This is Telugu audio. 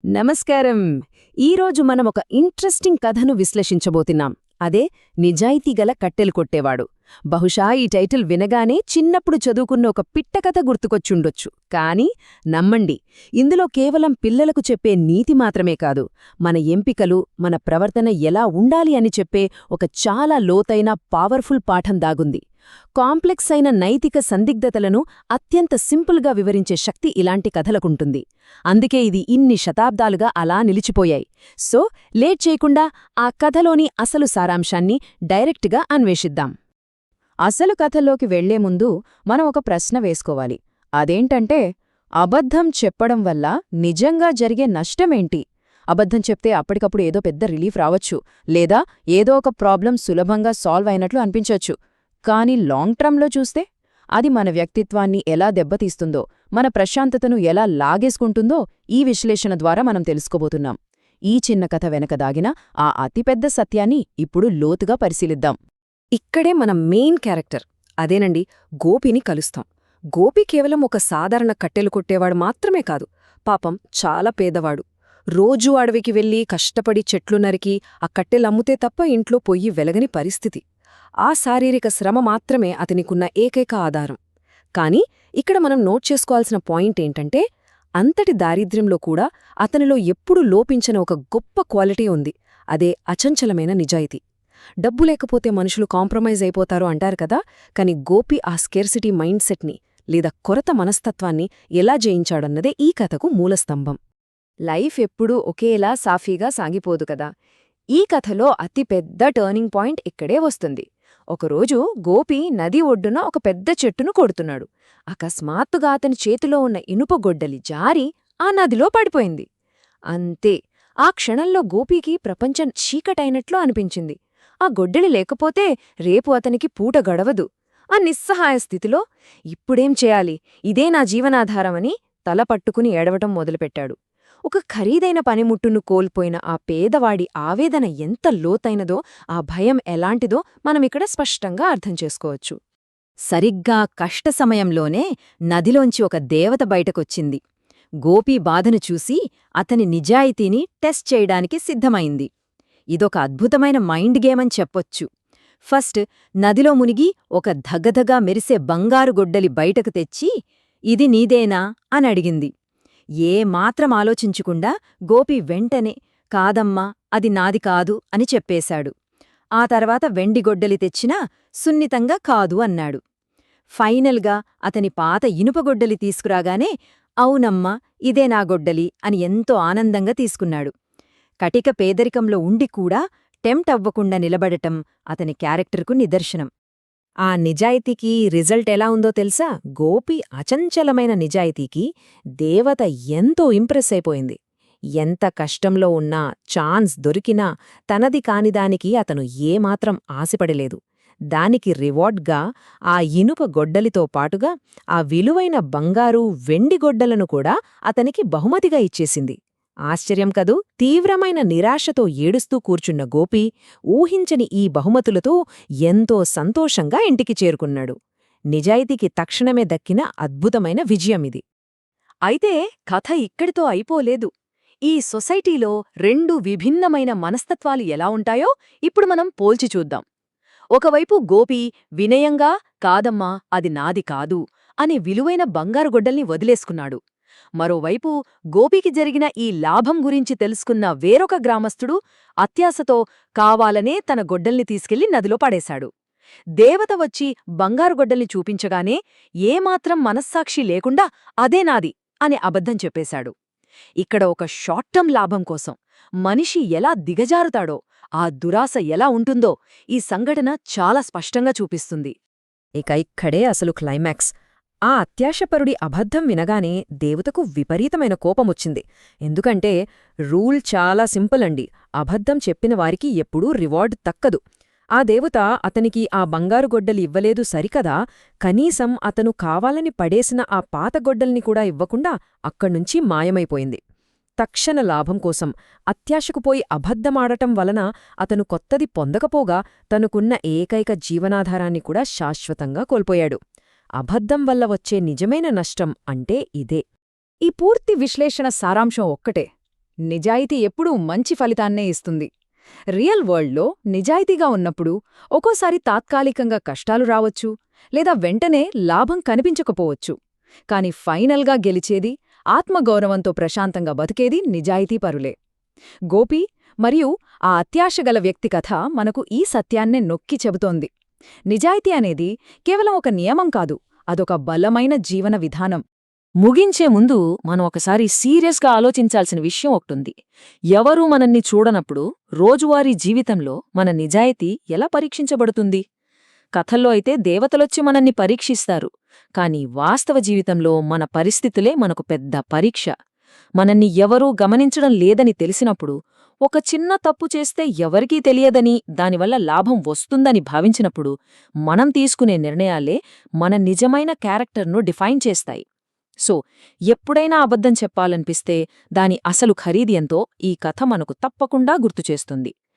నమస్కారం. ఈరోజు మనం ఒక ఇంట్రెస్టింగ్ కథను విశ్లేషించబోతున్నాం. అదే నిజాయితీగల కట్టెలు కొట్టేవాడు. బహుశా ఈ టైటిల్ వినగానే చిన్నప్పుడు చదువుకున్న ఒక పిట్టకథ గుర్తుకొచ్చుండొచ్చు. కానీ నమ్మండి, ఇందులో కేవలం పిల్లలకు చెప్పే నీతి మాత్రమే కాదు, మన ఎంపికలు, మన ప్రవర్తన ఎలా ఉండాలి అని చెప్పే ఒక చాలా లోతైన పవర్ఫుల్ పాఠం దాగుంది. కాంప్లెక్స్ అయిన నైతిక సందిగ్ధతలను అత్యంత సింపుల్గా వివరించే శక్తి ఇలాంటి కథలకుంటుంది. అందుకే ఇది ఇన్ని శతాబ్దాలుగా అలా నిలిచిపోయాయి. సో లేట్ చేయకుండా ఆ కథలోని అసలు సారాంశాన్ని డైరెక్ట్గా అన్వేషిద్దాం. అసలు కథల్లోకి వెళ్లే ముందు మనం ఒక ప్రశ్న వేసుకోవాలి. అదేంటంటే, అబద్ధం చెప్పడం వల్ల నిజంగా జరిగే నష్టమేంటి? అబద్ధం చెప్తే అప్పటికప్పుడు ఏదో పెద్ద రిలీఫ్ రావచ్చు, లేదా ఏదో ఒక ప్రాబ్లం సులభంగా సాల్వ్ అయినట్లు అనిపించొచ్చు. కానీ లాంగ్ టర్మ్లో చూస్తే అది మన వ్యక్తిత్వాన్ని ఎలా దెబ్బతీస్తుందో, మన ప్రశాంతతను ఎలా లాగేసుకుంటుందో ఈ విశ్లేషణ ద్వారా మనం తెలుసుకోబోతున్నాం. ఈ చిన్న కథ వెనక దాగిన ఆ అతిపెద్ద సత్యాన్ని ఇప్పుడు లోతుగా పరిశీలిద్దాం. ఇక్కడే మన మెయిన్ క్యారెక్టర్, అదేనండి, గోపిని కలుస్తాం. గోపి కేవలం ఒక సాధారణ కట్టెలు కొట్టేవాడు మాత్రమే కాదు, పాపం చాలా పేదవాడు. రోజూ అడవికి వెళ్లి కష్టపడి చెట్లు నరికి ఆ కట్టెలమ్ముతే తప్ప ఇంట్లో పొయ్యి వెలగని పరిస్థితి. ఆ శారీరక శ్రమ మాత్రమే అతనికున్న ఏకైక ఆధారం. కాని ఇక్కడ మనం నోట్ చేసుకోవాల్సిన పాయింట్ ఏంటంటే, అంతటి దారిద్ర్యంలో కూడా అతనిలో ఎప్పుడూ లోపించిన ఒక గొప్ప క్వాలిటీ ఉంది. అదే అచంచలమైన నిజాయితీ. డబ్బు లేకపోతే మనుషులు కాంప్రమైజ్ అయిపోతారు అంటారు కదా, కాని గోపి ఆ స్కేర్సిటీ మైండ్ సెట్ని లేదా కొరత మనస్తత్వాన్ని ఎలా జయించాడన్నదే ఈ కథకు మూలస్తంభం. లైఫ్ ఎప్పుడూ ఒకేలా సాఫీగా సాగిపోదు కదా. ఈ కథలో అతిపెద్ద టర్నింగ్ పాయింట్ ఇక్కడే వస్తుంది. ఒకరోజు గోపి నది ఒడ్డున ఒక పెద్ద చెట్టును కొడుతున్నాడు. అకస్మాత్తుగా అతని చేతిలో ఉన్న ఇనుప గొడ్డలి జారి ఆ నదిలో పడిపోయింది. అంతే, ఆ క్షణంలో గోపీకి ప్రపంచం చీకటైనట్లు అనిపించింది. ఆ గొడ్డలి లేకపోతే రేపు అతనికి పూట గడవదు. ఆ నిస్సహాయ స్థితిలో ఇప్పుడేం చేయాలి, ఇదే నా జీవనాధారమని తల పట్టుకుని ఏడవటం మొదలుపెట్టాడు. ఒక ఖరీదైన పనిముట్టును కోల్పోయిన ఆ పేదవాడి ఆవేదన ఎంత లోతైనదో, ఆ భయం ఎలాంటిదో మనమిక్కడ స్పష్టంగా అర్థం చేసుకోవచ్చు. సరిగ్గా కష్ట సమయంలోనే నదిలోంచి ఒక దేవత బయటకొచ్చింది. గోపీ బాధను చూసి అతని నిజాయితీని టెస్ట్ చేయడానికి సిద్ధమైంది. ఇదొక అద్భుతమైన మైండ్ గేమని చెప్పొచ్చు. ఫస్ట్ నదిలో మునిగి ఒక ధగధగా మెరిసే బంగారు గొడ్డలి బయటకు తెచ్చి, ఇది నీదేనా అని అడిగింది. ఏమాత్రం ఆలోచించకుండా గోపి వెంటనే, కాదమ్మా, అది నాది కాదు అని చెప్పేశాడు. ఆ తర్వాత వెండి గొడ్డలి తెచ్చినా సున్నితంగా కాదు అన్నాడు. ఫైనల్గా అతని పాత ఇనుప గొడ్డలి తీసుకురాగానే, అవునమ్మా, ఇదే నా గొడ్డలి అని ఎంతో ఆనందంగా తీసుకున్నాడు. కటిక పేదరికంలో ఉండి కూడా టెంప్ట్ అవ్వకుండా నిలబడటం అతని క్యారెక్టర్కు నిదర్శనం. ఆ నిజాయితీకి రిజల్ట్ ఎలా ఉందో తెలుసా? గోపి అచంచలమైన నిజాయితీకి దేవత ఎంతో ఇంప్రెస్ అయిపోయింది. ఎంత కష్టంలో ఉన్నా, ఛాన్స్ దొరికినా తనది కానిదానికి అతను ఏమాత్రం ఆశపడలేదు. దానికి రివార్డ్గా ఆ ఇనుప గొడ్డలితో పాటుగా ఆ విలువైన బంగారు, వెండి గొడ్డలను కూడా అతనికి బహుమతిగా ఇచ్చేసింది. ఆశ్చర్యం కదూ! తీవ్రమైన నిరాశతో ఏడుస్తూ కూర్చున్న గోపి ఊహించని ఈ బహుమతులతో ఎంతో సంతోషంగా ఇంటికి చేరుకున్నాడు. నిజాయితీకి తక్షణమే దక్కిన అద్భుతమైన విజయమిది. అయితే కథ ఇక్కడితో అయిపోలేదు. ఈ సొసైటీలో రెండు విభిన్నమైన మనస్తత్వాలు ఎలా ఉంటాయో ఇప్పుడు మనం పోల్చి చూద్దాం. ఒకవైపు గోపి వినయంగా, కాదమ్మా, అది నాది కాదు అనే విలువైన బంగారు గొడ్డల్ని వదిలేసుకున్నాడు. మరోవైపు గోపికి జరిగిన ఈ లాభం గురించి తెలుసుకున్న వేరొక గ్రామస్థుడు అత్యాశతో కావాలనే తన గొడ్డల్ని తీసుకెళ్లి నదిలో పడేశాడు. దేవత వచ్చి బంగారు గొడ్డల్ని చూపించగానే ఏమాత్రం మనస్సాక్షి లేకుండా అదే నాది అని అబద్ధం చెప్పేశాడు. ఇక్కడ ఒక షార్ట్ టర్మ్ లాభం కోసం మనిషి ఎలా దిగజారుతాడో, ఆ దురాశ ఎలా ఉంటుందో ఈ సంఘటన చాలా స్పష్టంగా చూపిస్తుంది. ఇక్కడే అసలు క్లైమాక్స్. ఆ అత్యాశపరుడి అబద్ధం వినగానే దేవతకు విపరీతమైన కోపమొచ్చింది. ఎందుకంటే రూల్ చాలా సింపుల్ అండి, అబద్ధం చెప్పిన వారికి ఎప్పుడూ రివార్డ్ తక్కదు. ఆ దేవత అతనికి ఆ బంగారు గొడ్డలి ఇవ్వలేదు సరికదా, కనీసం అతను కావాలని పడేసిన ఆ పాత గొడ్డల్ని కూడా ఇవ్వకుండా అక్కడ్నుంచి మాయమైపోయింది. తక్షణ లాభం కోసం అత్యాశకుపోయి అబద్ధమాడటం వలన అతను కొత్తది పొందకపోగా తనకున్న ఏకైక జీవనాధారాన్ని కూడా శాశ్వతంగా కోల్పోయాడు. అబద్ధం వల్ల వచ్చే నిజమైన నష్టం అంటే ఇదే. ఈ పూర్తి విశ్లేషణ సారాంశం ఒక్కటే, నిజాయితీ ఎప్పుడూ మంచి ఫలితాన్నే ఇస్తుంది. రియల్ వరల్డ్లో నిజాయితీగా ఉన్నప్పుడు ఒక్కోసారి తాత్కాలికంగా కష్టాలు రావచ్చు, లేదా వెంటనే లాభం కనిపించకపోవచ్చు. కాని ఫైనల్గా గెలిచేది, ఆత్మగౌరవంతో ప్రశాంతంగా బతికేది నిజాయితీపరులే. గోపి మరియు ఆ అత్యాశగల వ్యక్తి కథ మనకు ఈ సత్యాన్నే నొక్కి చెబుతోంది. నిజాయితీ అనేది కేవలం ఒక నియమం కాదు, అదొక బలమైన జీవన విధానం. ముగించే ముందు మనం ఒకసారి సీరియస్గా ఆలోచించాల్సిన విషయం ఒకటుంది. ఎవరూ మనల్ని చూడనప్పుడు రోజువారీ జీవితంలో మన నిజాయితీ ఎలా పరీక్షించబడుతుంది? కథల్లో అయితే దేవతలొచ్చి మనల్ని పరీక్షిస్తారు, కాని వాస్తవ జీవితంలో మన పరిస్థితులే మనకు పెద్ద పరీక్ష. మనల్ని ఎవరూ గమనించడం లేదని తెలిసినప్పుడు, ఒక చిన్న తప్పు చేస్తే ఎవరికీ తెలియదని, దానివల్ల లాభం వస్తుందని భావించినప్పుడు మనం తీసుకునే నిర్ణయాలే మన నిజమైన క్యారెక్టర్ను డిఫైన్ చేస్తాయి. సో, ఎప్పుడైనా అబద్ధం చెప్పాలనిపిస్తే దాని అసలు ఖరీదెంతో ఈ కథ మనకు తప్పకుండా గుర్తుచేస్తుంది.